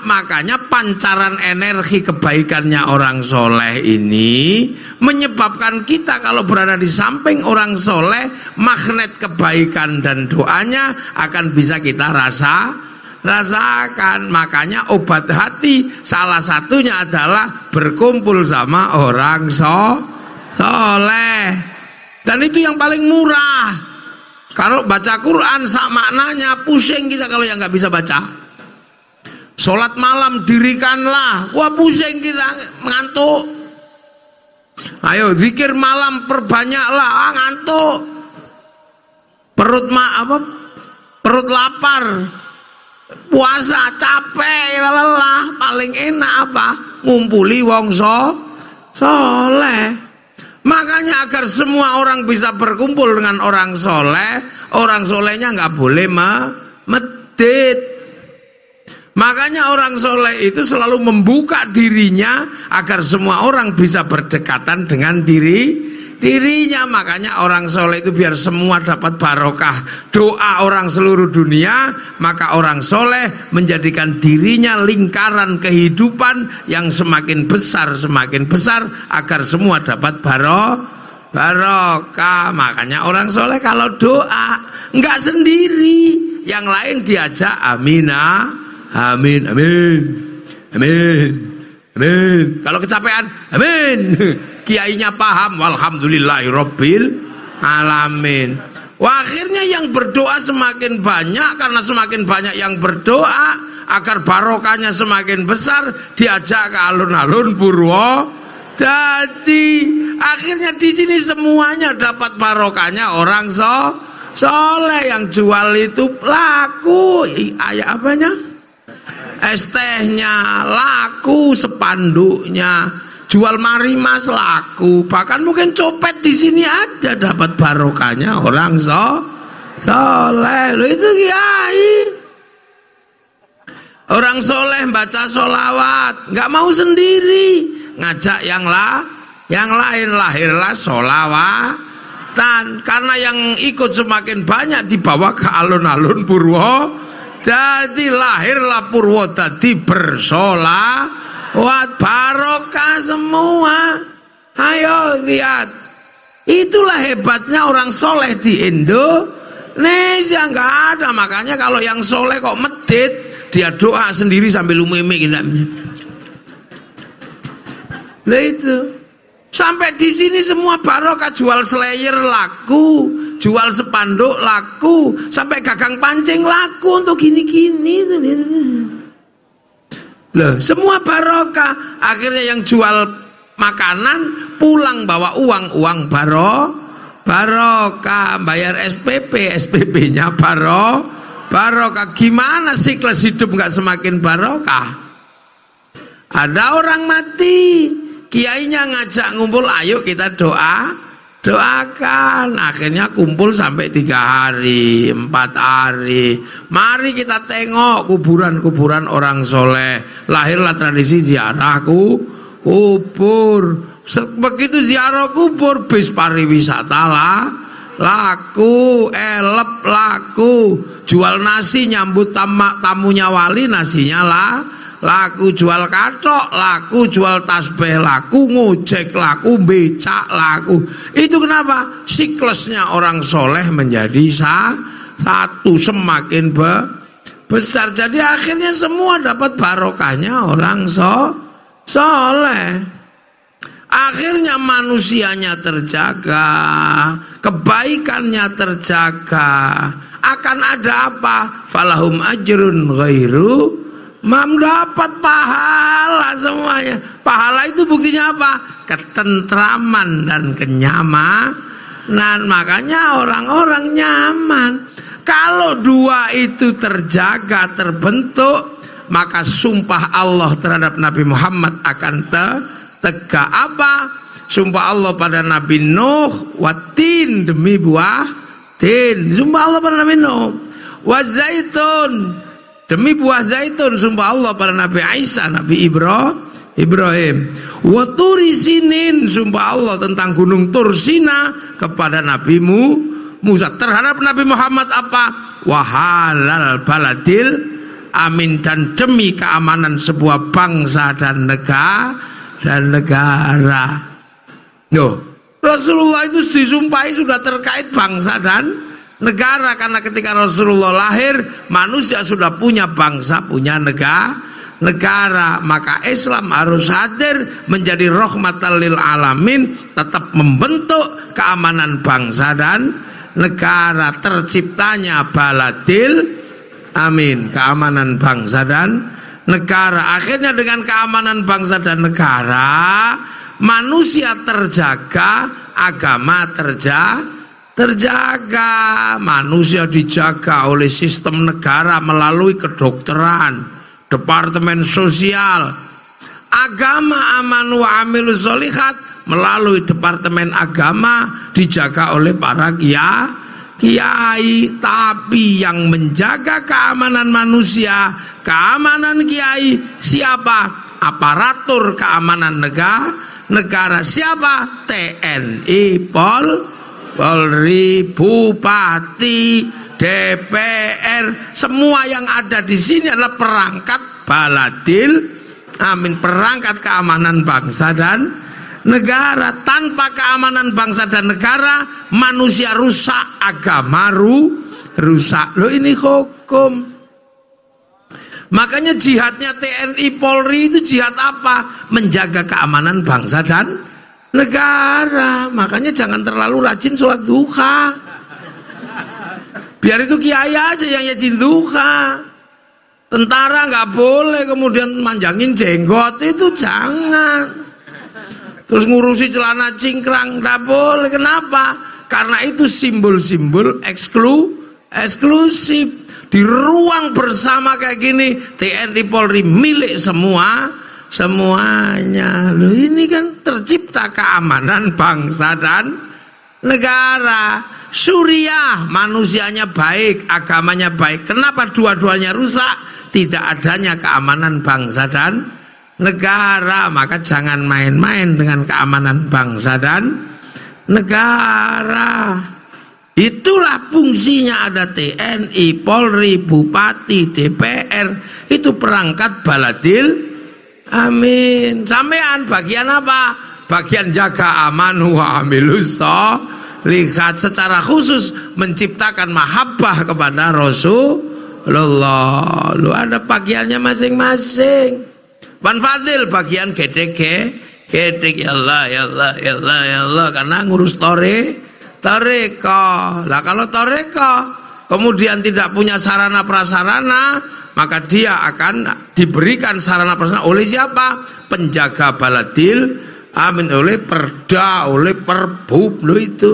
Makanya pancaran energi kebaikannya orang soleh ini menyebabkan kita kalau berada di samping orang soleh, magnet kebaikan dan doanya akan bisa kita rasakan. Makanya obat hati salah satunya adalah berkumpul sama orang soleh, dan itu yang paling murah. Kalau baca Quran sak maknanya, pusing kita kalau yang nggak bisa baca. Sholat malam dirikanlah, wah pusing kita, ngantuk. Ayo zikir malam perbanyaklah, ngantuk. Perut lapar, puasa capek, lelah. Paling enak apa? Ngumpuli wong soleh. Makanya agar semua orang bisa berkumpul dengan orang solehnya nggak boleh medit. Makanya orang soleh itu selalu membuka dirinya agar semua orang bisa berdekatan dengan dirinya. Makanya orang soleh itu biar semua dapat barokah doa orang seluruh dunia, maka orang soleh menjadikan dirinya lingkaran kehidupan yang semakin besar agar semua dapat barokah. Makanya orang soleh kalau doa nggak sendiri, yang lain diajak aminah. Amin, amin, amin, amin. Kalau kecapean, amin. Kiainya paham, walhamdulillahirabbil alamin. Wah, akhirnya yang berdoa semakin banyak, karena semakin banyak yang berdoa agar barokahnya semakin besar, diajak ke alun-alun Purwo. Jadi akhirnya di sini semuanya dapat barokahnya orang soleh. Yang jual itu laku, apanya? Es tehnya laku, sepanduknya, jual marimas laku, bahkan mungkin copet di sini ada, dapat barokahnya orang soleh. Loh, itu kiai. Orang soleh baca sholawat, nggak mau sendiri, ngajak yang lain, lahirlah sholawatan. Karena yang ikut semakin banyak dibawa ke alun-alun Purwo. Jadi lahirlah Purwodadi bersolawat, barokah semua. Ayo lihat, itulah hebatnya orang soleh di Indonesia, nggak ada. Makanya kalau yang soleh kok medit, dia doa sendiri sambil umemi gitu. Nah itu, sampai di sini semua barokah, jual slayer laku, jual sepanduk laku, sampai gagang pancing laku untuk gini-gini. Loh, semua barokah. Akhirnya yang jual makanan pulang bawa uang barokah, bayar SPP-nya barokah. Gimana siklus hidup nggak semakin barokah? Ada orang mati, kiainya ngajak ngumpul, ayo kita doakan. Akhirnya kumpul sampai 3 hari, 4 hari. Mari kita tengok kuburan-kuburan orang soleh. Lahirlah tradisi ziarah kubur. Begitu ziarah kubur, bis pariwisata laku, elep laku. Jual nasi nyambut tamunya wali, nasinya laku, jual katok laku, jual tasbih laku, ngojek laku, becak laku. Itu kenapa? Siklusnya orang soleh menjadi satu, semakin besar. Jadi akhirnya semua dapat barokahnya orang soleh. Akhirnya manusianya terjaga, kebaikannya terjaga. Akan ada apa? Falahum ajrun ghairu dapat pahala semuanya. Pahala itu buktinya apa? Ketentraman dan kenyamanan. Makanya orang-orang nyaman. Kalau dua itu terjaga, terbentuk, maka sumpah Allah terhadap Nabi Muhammad akan tegak. Apa? Sumpah Allah pada Nabi Nuh, watin, demi buah tin. Sumpah Allah pada Nabi Nuh. Wazaitun, demi buah zaitun. Sumpah Allah pada Nabi Isa, Nabi Ibrahim. Waturi sinin, sumpah Allah tentang gunung Tursina kepada Nabi Musa. Terhadap Nabi Muhammad apa? Wahalal baladil amin, dan demi keamanan sebuah bangsa dan negara. Loh, Rasulullah itu disumpahi sudah terkait bangsa dan negara, karena ketika Rasulullah lahir manusia sudah punya bangsa, punya negara. Maka Islam harus hadir menjadi rahmatan lil alamin, tetap membentuk keamanan bangsa dan negara. Terciptanya baladil amin, keamanan bangsa dan negara. Akhirnya dengan keamanan bangsa dan negara, manusia terjaga, agama terjaga. Manusia dijaga oleh sistem negara melalui kedokteran, departemen sosial. Agama aman wa amilus sholihat melalui departemen agama, dijaga oleh para kiai. Tapi yang menjaga keamanan manusia, keamanan kiai siapa? Aparatur keamanan negara siapa? TNI, Polri, Bupati, DPR, semua yang ada di sini adalah perangkat baladil amin, perangkat keamanan bangsa dan negara. Tanpa keamanan bangsa dan negara, manusia rusak, agama rusak. Loh, ini hukum. Makanya jihadnya TNI Polri itu jihad apa? Menjaga keamanan bangsa dan negara. Makanya jangan terlalu rajin sholat duha. Biar itu kiai aja yang rajin duha. Tentara nggak boleh kemudian manjangin jenggot, itu jangan. Terus ngurusi celana cingkrang nggak boleh. Kenapa? Karena itu simbol-simbol eksklusif. Di ruang bersama kayak gini, TNI Polri milik semuanya. Loh, ini kan tercipta keamanan bangsa dan negara. Suriah, manusianya baik, agamanya baik. Kenapa dua-duanya rusak? Tidak adanya keamanan bangsa dan negara. Maka jangan main-main dengan keamanan bangsa dan negara. Itulah fungsinya ada TNI, Polri, Bupati, DPR. Itu perangkat baladil amin. Sampean bagian apa? Bagian jaga aman wa amilus sholihat, secara khusus menciptakan mahabbah kepada Rasulullah. Lu ada bagiannya masing-masing. Pan Fadil bagian gedek ya Allah, ya Allah, ya Allah, ya Allah, karena ngurus toreko. Lah kalau toreko kemudian tidak punya sarana prasarana, maka dia akan diberikan sarana prasarana oleh siapa? Penjaga baladil amin, oleh perda, oleh perbub. Loh itu.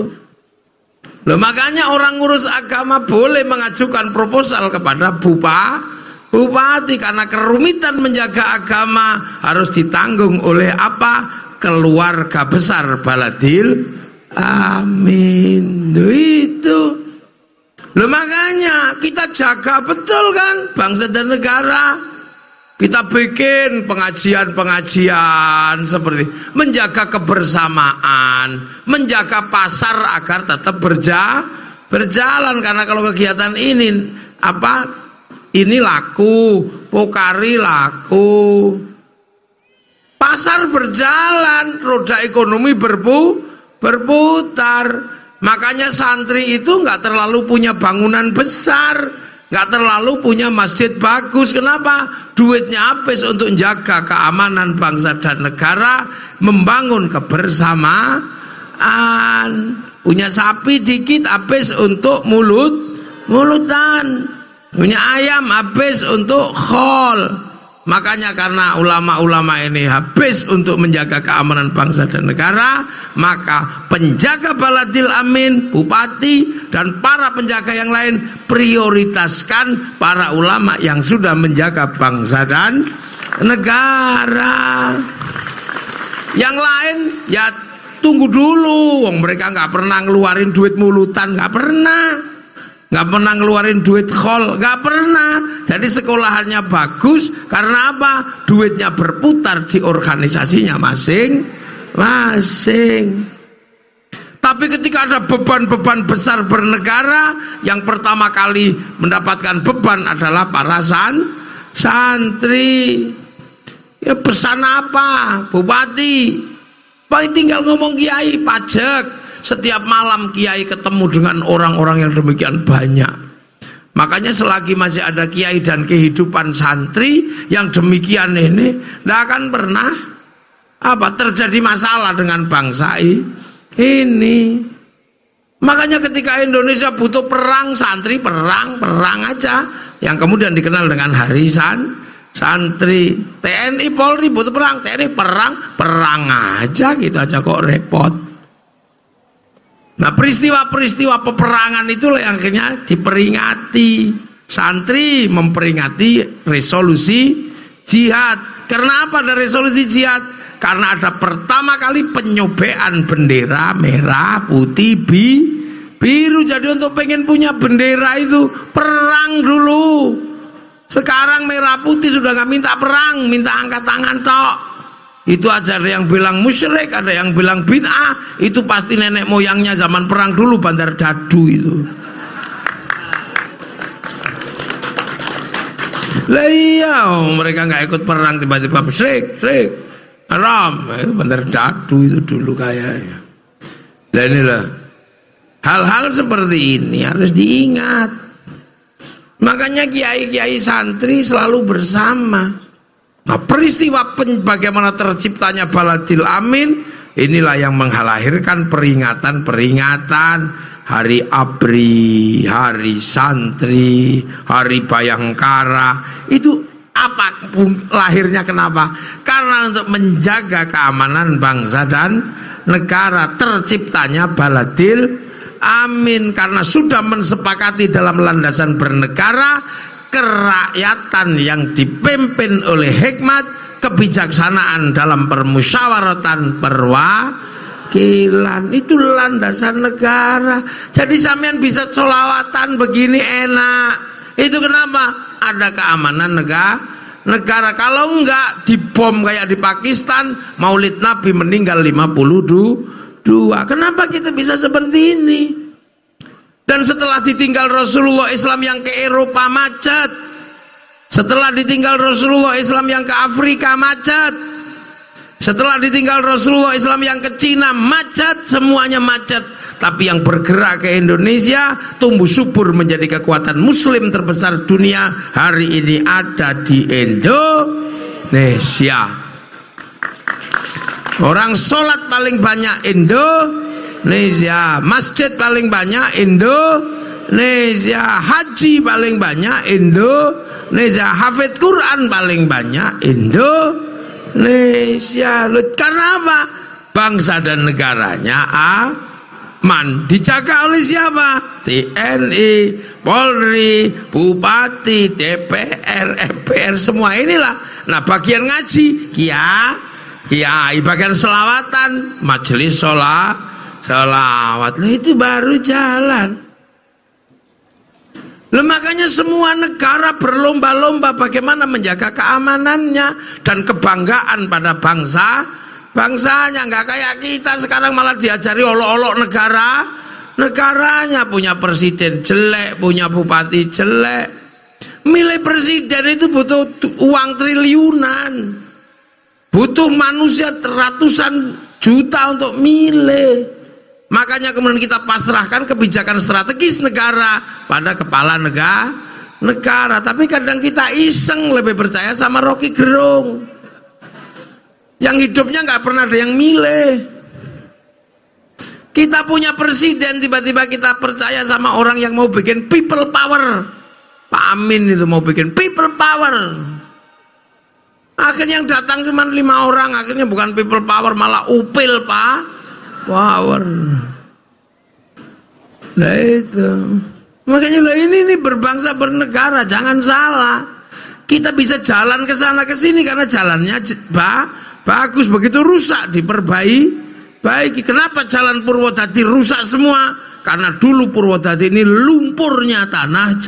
Loh, makanya orang ngurus agama boleh mengajukan proposal kepada bupati, karena kerumitan menjaga agama harus ditanggung oleh apa? Keluarga besar baladil amin. Loh itu. Loh, makanya kita jaga betul kan bangsa dan negara. Kita bikin pengajian-pengajian seperti menjaga kebersamaan, menjaga pasar agar tetap berjalan. Karena kalau kegiatan ini ini laku, pokari laku, pasar berjalan, roda ekonomi berputar. Makanya santri itu nggak terlalu punya bangunan besar, nggak terlalu punya masjid bagus. Kenapa? Duitnya habis untuk menjaga keamanan bangsa dan negara, membangun kebersamaan. Punya sapi dikit habis untuk mulutan, punya ayam habis untuk khol. Makanya karena ulama-ulama ini habis untuk menjaga keamanan bangsa dan negara, maka penjaga baladil amin, bupati, dan para penjaga yang lain, prioritaskan para ulama yang sudah menjaga bangsa dan negara. Yang lain ya tunggu dulu, wong mereka nggak pernah ngeluarin duit mulutan, nggak pernah ngeluarin duit khol, nggak pernah. Jadi sekolahannya bagus karena apa? Duitnya berputar di organisasinya masing-masing. Tapi ketika ada beban-beban besar bernegara, yang pertama kali mendapatkan beban adalah para santri. Ya pesan apa? Bupati, tinggal ngomong kiai pajak. Setiap malam kiai ketemu dengan orang-orang yang demikian banyak. Makanya selagi masih ada kiai dan kehidupan santri yang demikian ini, tidak akan pernah terjadi masalah dengan bangsa ini. Makanya ketika Indonesia butuh perang, santri perang aja, yang kemudian dikenal dengan hari santri. TNI Polri butuh perang, TNI perang aja, gitu aja kok repot. Nah, peristiwa-peristiwa peperangan itulah yang akhirnya diperingati. Santri memperingati resolusi jihad. Karena apa ada resolusi jihad? Karena ada pertama kali penyobekan bendera merah, putih, biru. Jadi untuk pengen punya bendera itu perang dulu. Sekarang merah putih sudah gak minta perang, minta angkat tangan tok. Itu aja ada yang bilang musyrik, ada yang bilang bid'ah. Itu pasti nenek moyangnya zaman perang dulu, Bandar Dadu itu. Lah iya, mereka nggak ikut perang tiba-tiba musyrik, haram. Itu Bandar Dadu itu dulu kayaknya. Dan inilah hal-hal seperti ini harus diingat. Makanya kiai-kiai santri selalu bersama. Nah, peristiwa bagaimana terciptanya Baladil Amin, inilah yang melahirkan peringatan-peringatan Hari ABRI, Hari Santri, Hari Bayangkara. Itu apa lahirnya, kenapa? Karena untuk menjaga keamanan bangsa dan negara, terciptanya Baladil Amin, karena sudah mensepakati dalam landasan bernegara, kerakyatan yang dipimpin oleh hikmat, kebijaksanaan dalam permusyawaratan perwakilan. Itu landasan negara. Jadi sampean bisa sholawatan begini enak. Itu kenapa? Ada keamanan negara. Kalau enggak dibom kayak di Pakistan, Maulid Nabi meninggal 52. Kenapa kita bisa seperti ini? Dan setelah ditinggal Rasulullah, Islam yang ke Eropa macet. Setelah ditinggal Rasulullah, Islam yang ke Afrika macet. Setelah ditinggal Rasulullah, Islam yang ke Cina macet. Semuanya macet. Tapi yang bergerak ke Indonesia, tumbuh subur menjadi kekuatan Muslim terbesar dunia, hari ini ada di Indonesia. Orang sholat paling banyak Indonesia, masjid paling banyak Indonesia, haji paling banyak Indonesia, hafid Quran paling banyak Indonesia. Karena apa? Bangsa dan negaranya aman, dijaga oleh siapa? TNI, Polri, Bupati, DPR, MPR, semua inilah. Nah, bagian ngaji kiai, bagian selawatan, majelis selawat, itu baru jalan. Makanya semua negara berlomba-lomba bagaimana menjaga keamanannya dan kebanggaan pada bangsanya. Nggak kayak kita sekarang malah diajari olok-olok negaranya, punya presiden jelek, punya bupati jelek. Milih presiden itu butuh uang triliunan, butuh manusia ratusan juta untuk milih. Makanya kemudian kita pasrahkan kebijakan strategis negara pada kepala negara. Tapi kadang kita iseng lebih percaya sama Rocky Gerung yang hidupnya nggak pernah ada yang milih. Kita punya presiden, tiba-tiba kita percaya sama orang yang mau bikin people power. Pak Amin itu mau bikin people power. Akhirnya yang datang cuma 5 orang, akhirnya bukan people power, malah upil power. Nah itu. Makanya lah ini berbangsa bernegara, jangan salah. Kita bisa jalan ke sana ke sini karena jalannya bagus, begitu rusak diperbaiki. Kenapa jalan Purwodadi rusak semua? Karena dulu Purwodadi ini lumpurnya tanah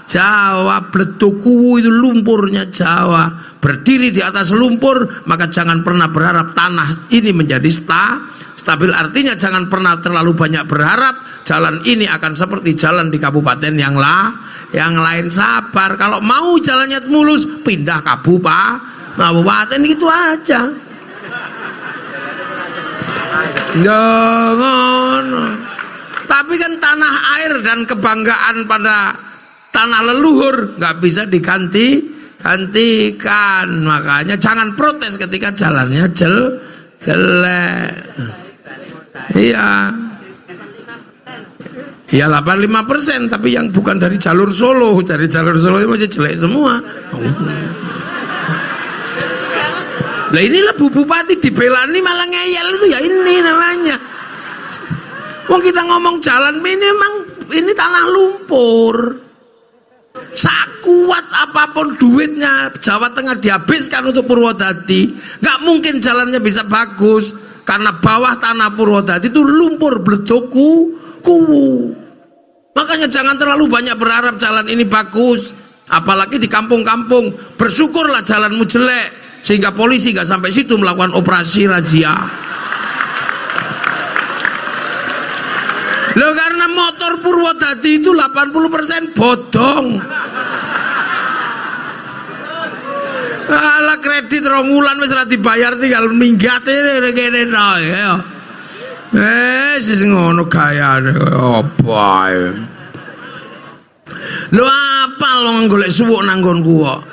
Jawa, Bledokuwu itu lumpurnya Jawa. Berdiri di atas lumpur, maka jangan pernah berharap tanah ini menjadi stabil. Artinya jangan pernah terlalu banyak berharap jalan ini akan seperti jalan di kabupaten yang lain. Sabar, kalau mau jalannya mulus pindah kabupaten gitu aja. Jangan. Tapi kan tanah air dan kebanggaan pada tanah leluhur nggak bisa digantikan. Makanya jangan protes ketika jalannya jelek. Iya. Ya 85%, tapi yang bukan dari jalur Solo itu masih jelek semua. Lah inilah Bu Bupati dibelani malah ngeyel itu ya ini namanya. Wong kita ngomong jalan ini tanah lumpur. Sakuat apapun duitnya Jawa Tengah dihabiskan untuk Purwodadi, nggak mungkin jalannya bisa bagus karena bawah tanah Purwodadi itu lumpur Bledokuwu. Makanya jangan terlalu banyak berharap jalan ini bagus, apalagi di kampung-kampung. Bersyukurlah jalanmu jelek sehingga polisi nggak sampai situ melakukan operasi razia. Loh, karena motor Purwodadi itu 80% bodong. Alah kredit 2 wulan wis ora dibayar tinggal minggat ngene ya. Wis ngono gayane apa ae. Lho apa lo golek suwuk nang nggonku kok.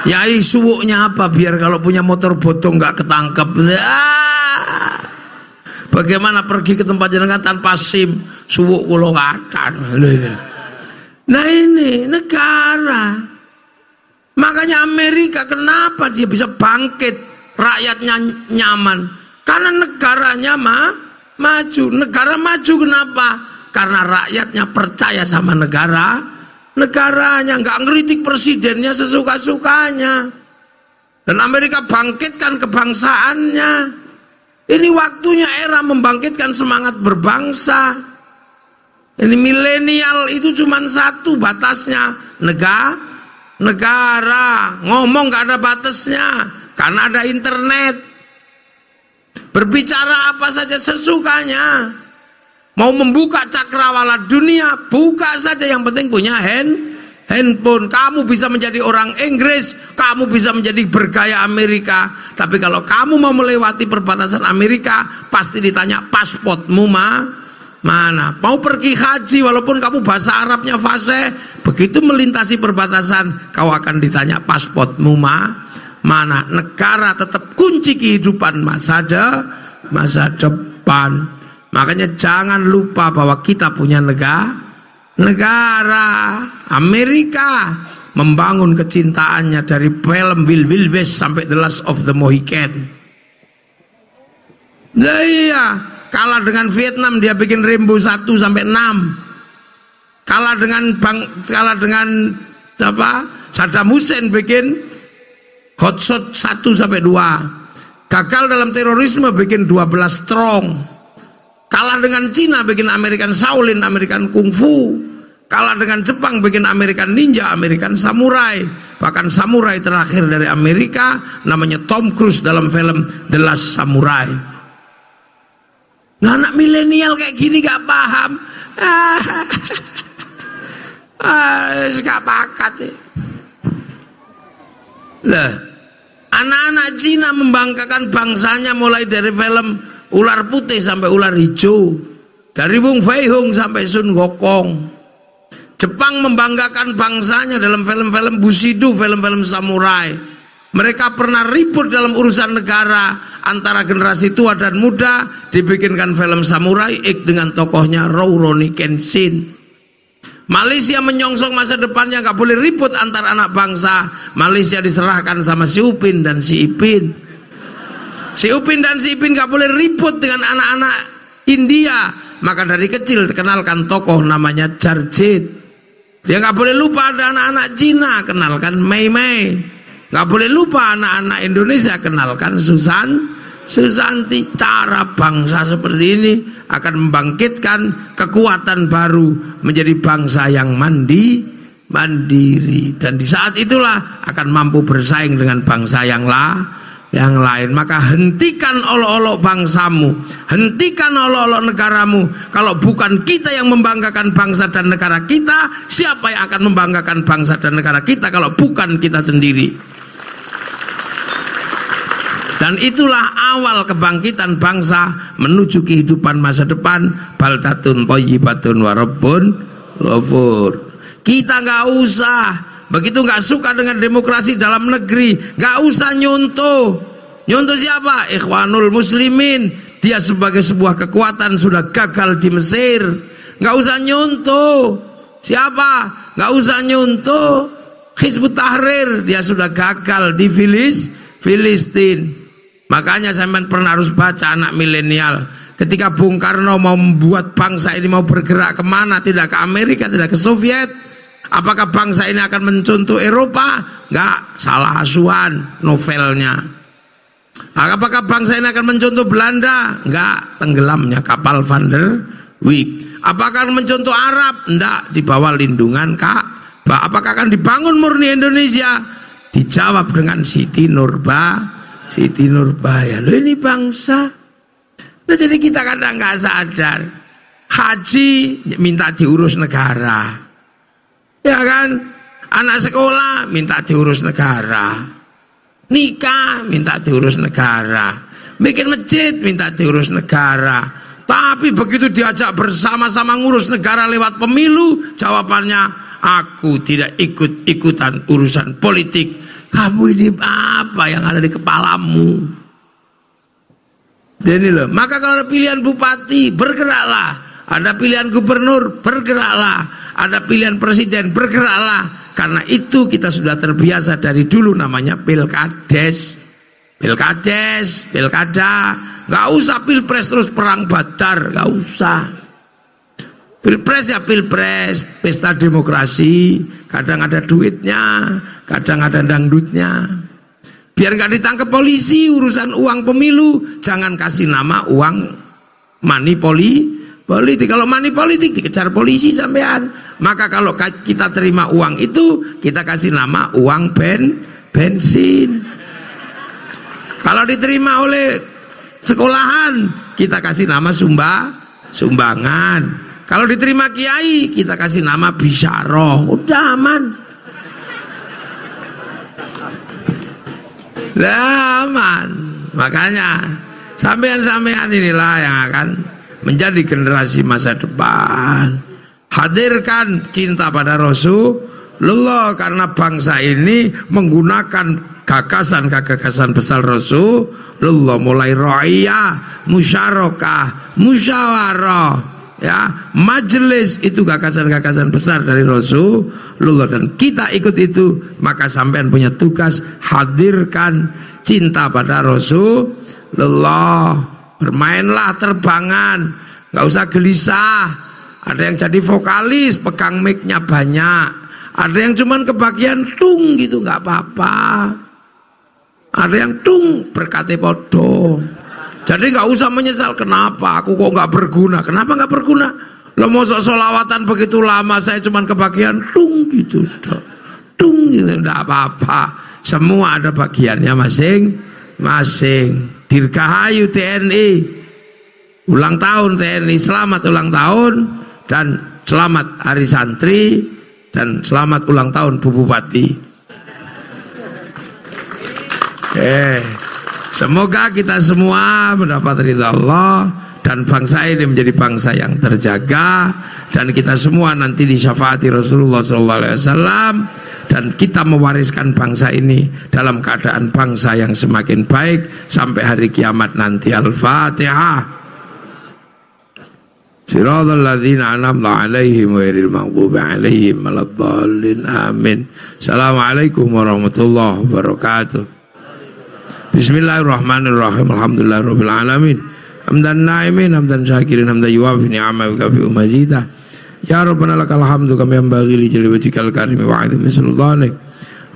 Yai suwuknya apa biar kalau punya motor bodong nggak ketangkep. Bagaimana pergi ke tempat jenengan tanpa SIM, suwuk kula kathah. Nah ini negara. Makanya Amerika kenapa dia bisa bangkit, rakyatnya nyaman? Karena negaranya maju. Negara maju kenapa? Karena rakyatnya percaya sama negaranya, nggak ngeritik presidennya sesuka-sukanya. Dan Amerika bangkitkan kebangsaannya. Ini waktunya era membangkitkan semangat berbangsa. Ini milenial itu cuma satu batasnya, negara. Ngomong gak ada batasnya karena ada internet. Berbicara apa saja sesukanya. Mau membuka cakrawala dunia, buka saja, yang penting punya handphone. Kamu bisa menjadi orang Inggris, kamu bisa menjadi bergaya Amerika. Tapi kalau kamu mau melewati perbatasan Amerika, pasti ditanya pasportmu mana. Mau pergi haji walaupun kamu bahasa Arabnya fasih, begitu melintasi perbatasan kau akan ditanya pasportmu mana. Negara tetap kunci kehidupan masa depan. Makanya jangan lupa bahwa kita punya negara. Amerika membangun kecintaannya dari film Wild West sampai The Last of the Mohican. Nah iya, kalah dengan Vietnam dia bikin Rambo 1 sampai 6. Kalah dengan Saddam Hussein bikin Hot Shot 1 sampai 2. Gagal dalam terorisme bikin 12 Strong. Kalah dengan Cina bikin American Shaolin, American Kung Fu. Kalah dengan Jepang bikin American Ninja, American Samurai. Bahkan samurai terakhir dari Amerika namanya Tom Cruise dalam film The Last Samurai. Nah, anak milenial kayak gini gak paham. Gak bakat ya. Lah, anak-anak Cina membanggakan bangsanya mulai dari film Ular Putih sampai Ular Hijau, dari Wong Fei Hung sampai Sun Gokong. Jepang membanggakan bangsanya dalam film-film Bushido, film-film samurai. Mereka pernah ribut dalam urusan negara antara generasi tua dan muda, dibikinkan film Samurai X dengan tokohnya Rurouni Kenshin. Malaysia menyongsong masa depannya, gak boleh ribut antar anak bangsa. Malaysia diserahkan sama si Upin dan si Ipin. Si Upin dan si Ipin gak boleh ribut dengan anak-anak India. maka dari kecil kenalkan tokoh namanya Jarjit. Dia nggak boleh lupa ada anak-anak Cina, kenalkan Mei Mei. Nggak boleh lupa anak-anak Indonesia, kenalkan Susanti. Cara bangsa seperti ini akan membangkitkan kekuatan baru menjadi bangsa yang mandiri, dan di saat itulah akan mampu bersaing dengan bangsa yang lain. Maka hentikan olok-olok bangsamu, hentikan olok-olok negaramu. Kalau bukan kita yang membanggakan bangsa dan negara kita, siapa yang akan membanggakan bangsa dan negara kita kalau bukan kita sendiri? Dan itulah awal kebangkitan bangsa menuju kehidupan masa depan. Baldatun thayyibatun wa rabbun ghafur. Kita nggak usah begitu nggak suka dengan demokrasi dalam negeri, nggak usah nyontoh siapa? Ikhwanul Muslimin. Dia sebagai sebuah kekuatan sudah gagal di Mesir. Nggak usah nyontoh siapa? Nggak usah nyontoh Hizbut Tahrir. Dia sudah gagal di Filistin. Makanya saya pernah harus baca anak milenial. Ketika Bung Karno mau membuat bangsa ini mau bergerak kemana? Tidak ke Amerika, tidak ke Soviet. Apakah bangsa ini akan mencontoh Eropa? Enggak, salah asuhan novelnya. Apakah bangsa ini akan mencontoh Belanda? Enggak, tenggelamnya kapal Van der Wijk. Apakah akan mencontoh Arab? Enggak, di bawah lindungan Ka'bah. Apakah akan dibangun murni Indonesia? Dijawab dengan Siti Nurbaya. Loh, ini bangsa. Nah, jadi kita kadang nggak sadar. Haji minta diurus negara. Ya kan, anak sekolah minta diurus negara, nikah minta diurus negara, bikin masjid minta diurus negara. Tapi begitu diajak bersama-sama ngurus negara lewat pemilu, jawabannya aku tidak ikut-ikutan urusan politik. Kamu ini apa yang ada di kepalamu? Jadi loh, maka kalau ada pilihan bupati, bergeraklah. Ada pilihan gubernur, bergeraklah. Ada pilihan presiden, bergeraklah. Karena itu kita sudah terbiasa dari dulu namanya pilkada. Gak usah pilpres terus perang badar, gak usah. Pilpres ya pilpres, pesta demokrasi. Kadang ada duitnya, kadang ada dangdutnya. Biar gak ditangkap polisi urusan uang pemilu, jangan kasih nama uang money politik. Kalau money politik dikejar polisi sampean. Maka kalau kita terima uang itu, kita kasih nama uang bensin. Kalau diterima oleh sekolahan, kita kasih nama sumbangan. Kalau diterima kiai, kita kasih nama bisyarah. Udah aman. Aman. Makanya sampean-sampean inilah yang akan menjadi generasi masa depan. Hadirkan cinta pada Rasulullah, karena bangsa ini menggunakan gagasan besar Rasulullah, mulai ra'iyah, musyarakah, musyawarah, ya, majelis, itu gagasan-gagasan besar dari Rasulullah, dan kita ikut itu. Maka sampean punya tugas, hadirkan cinta pada Rasulullah. Bermainlah terbangan, nggak usah gelisah. Ada yang jadi vokalis, pegang mic-nya banyak. Ada yang cuman kebagian tung gitu, nggak apa-apa. Ada yang tung berkate podo. Jadi nggak usah menyesal, kenapa aku kok nggak berguna? Kenapa nggak berguna? Lo mau solawatan begitu lama, saya cuman kebagian tung gitu, tung gitu, nggak apa-apa. Semua ada bagiannya masing-masing. Dirgahayu TNI, ulang tahun TNI, selamat ulang tahun, dan selamat hari santri, dan selamat ulang tahun Bu Bupati. Semoga kita semua mendapat ridha Allah, dan bangsa ini menjadi bangsa yang terjaga, dan kita semua nanti disyafaati Rasulullah SAW, dan kita mewariskan bangsa ini dalam keadaan bangsa yang semakin baik sampai hari kiamat nanti. Al-Fatihah. Siratal ladzina an'amta 'alaihim ghairil maghdubi 'alaihim waladdallin. Amin. Assalamualaikum warahmatullahi wabarakatuh. Bismillahirrahmanirrahim. Alhamdulillahirabbil alamin. hamdan na'imin hamdan syakirin hamdan yuwafi ni'ama wa kafi mazidah. Ya Rabbana lakal hamdu kama yanbaghi li jalali wajhikal karim wa 'azimi sultanik.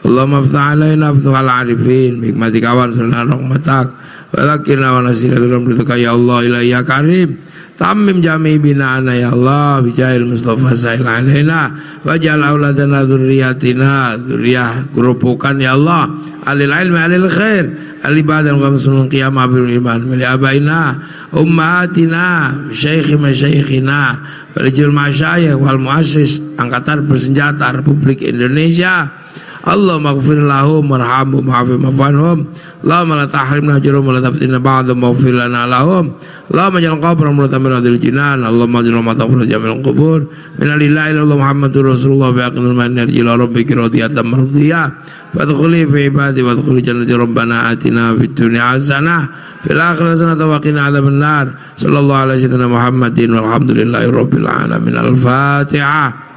Allahumma aftah alaina futuhal arifin bi hikmatika wa ansurna rahmatak wa lakina wa nasina rahmatika ya Allah ya karim. Tamim jami bina'ana ya Allah bijahil Mustafa sahil alaina waj'al auladana dzurriyyatina dzurriyyah gerobokan ya Allah alil ilmi alil khair al ibadah wa muslimin qiyamah bil iman wal abaina ummatina masyayikhina walijul masyayikh wal muassis angkatan bersenjata Republik Indonesia. Allahumma ighfir lahum warhamhum wa'afihim wa'fu Allahumma la tahrimna ajrahum wa la taftinna ba'dahum waghfir lana lahum Allahumma ij'al qabrahum rawdatan min riyadil jinan Allahumma ij'al matafur jamil qubur min alillahi illa Muhammadur Rasulullah bi aqnil man yarji ila rabbika radiyatan mardiyah fadkhuli fi ibadi wadkhuli jannati rabbana atina fid dunya hasanah fil akhirati hasanah wa qina adzabannar sallallahu alaihi wasallam Muhammadin walhamdulillahi rabbil alamin al-fatihah.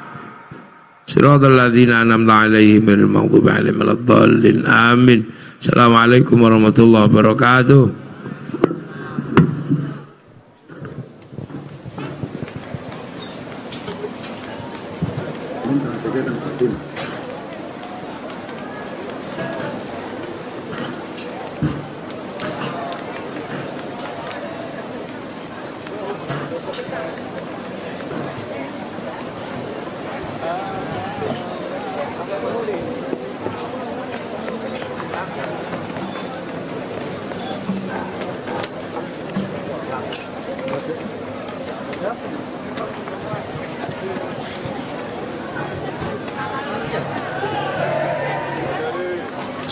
Siratal ladzina an'amta 'alaihim ghairil maghdubi 'alaihim waladdallin. Amin. Assalamualaikum warahmatullahi wabarakatuh.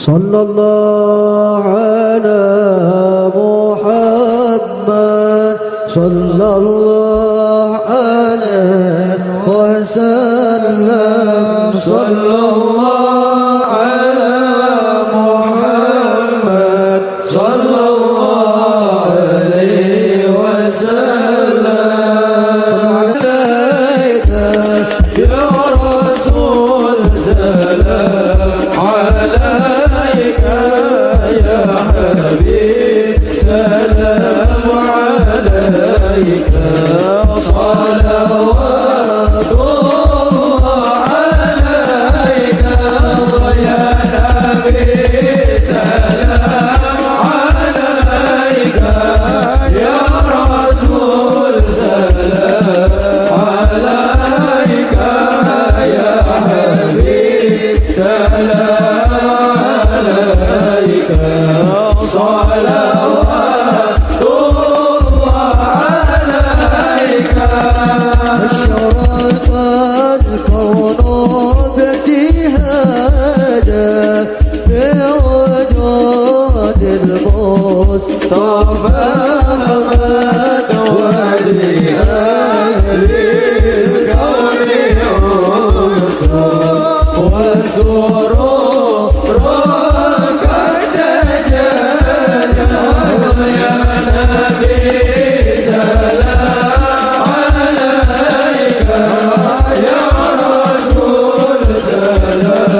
Sallallahu ala Muhammad sallallahu alaihi wasallam sallallahu ala Muhammad sallallahu alaihi wasallam alaika ya Rasul salam alaika ya Habib salam alaika salawatullah alaika ya Nabi salam alaika ya Rasul salam alaika ya Habib salam alaika salawatullah alaika أشرق الكون باجتهاده بوجود المصطفى محمد ولأهل الكون يوسف وسرورك تجلى يا نبي سلام عليك يا رسول سلام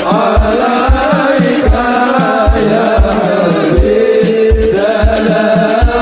عليك يا حبيب سلام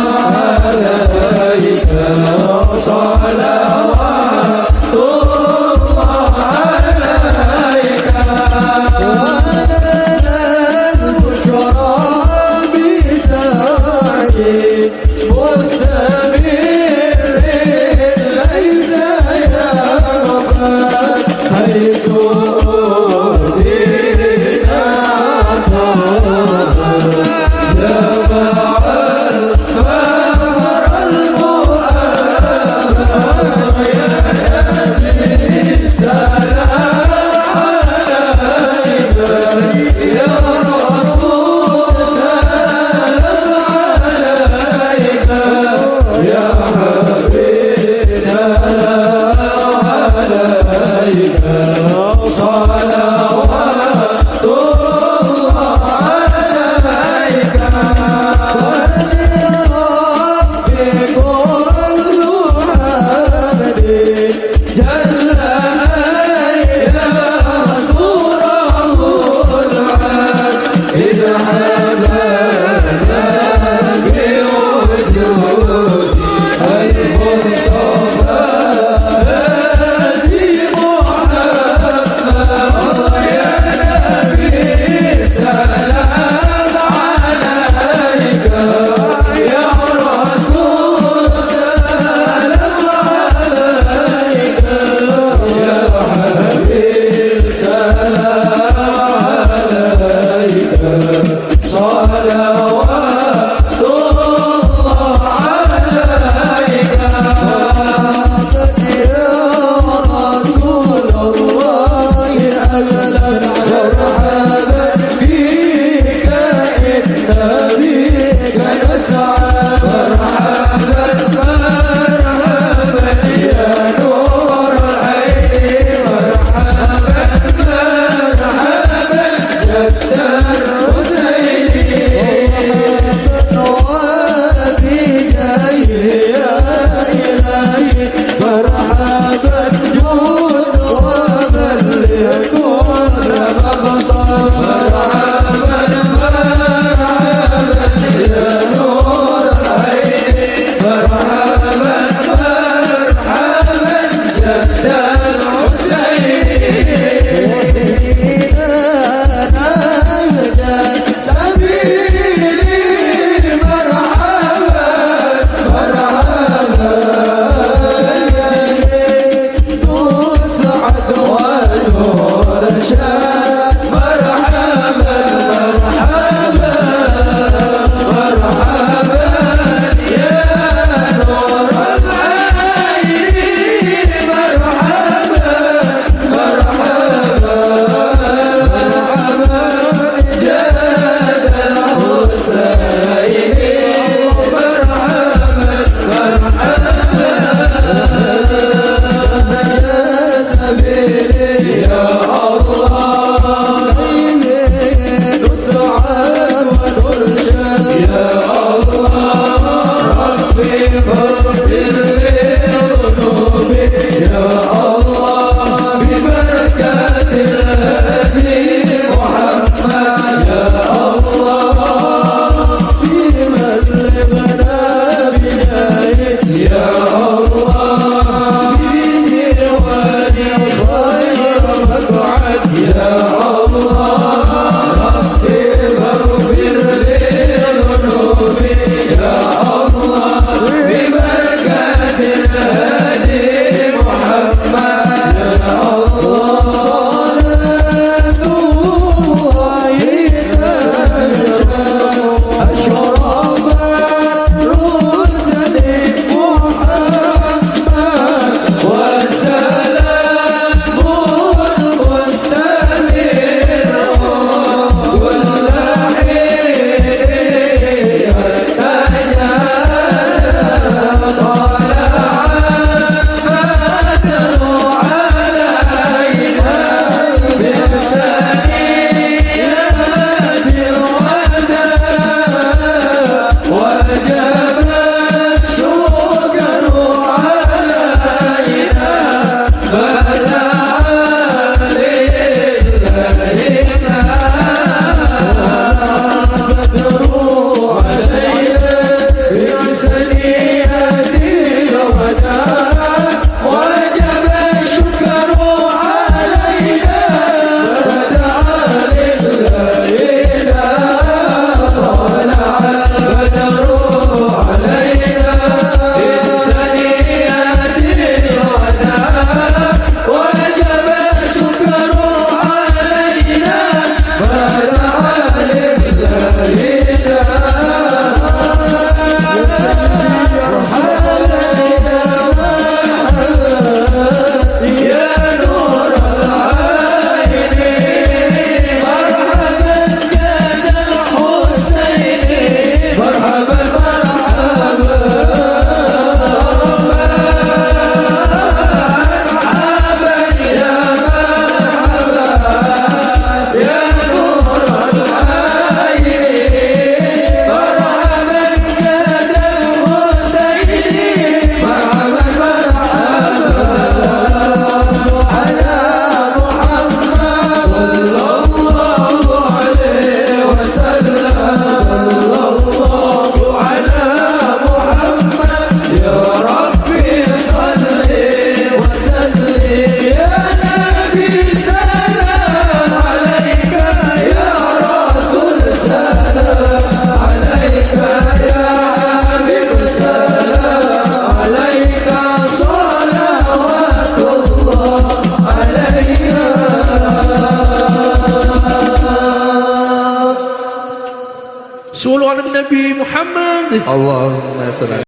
Sallu ala Nabi Muhammad. Allahumma salli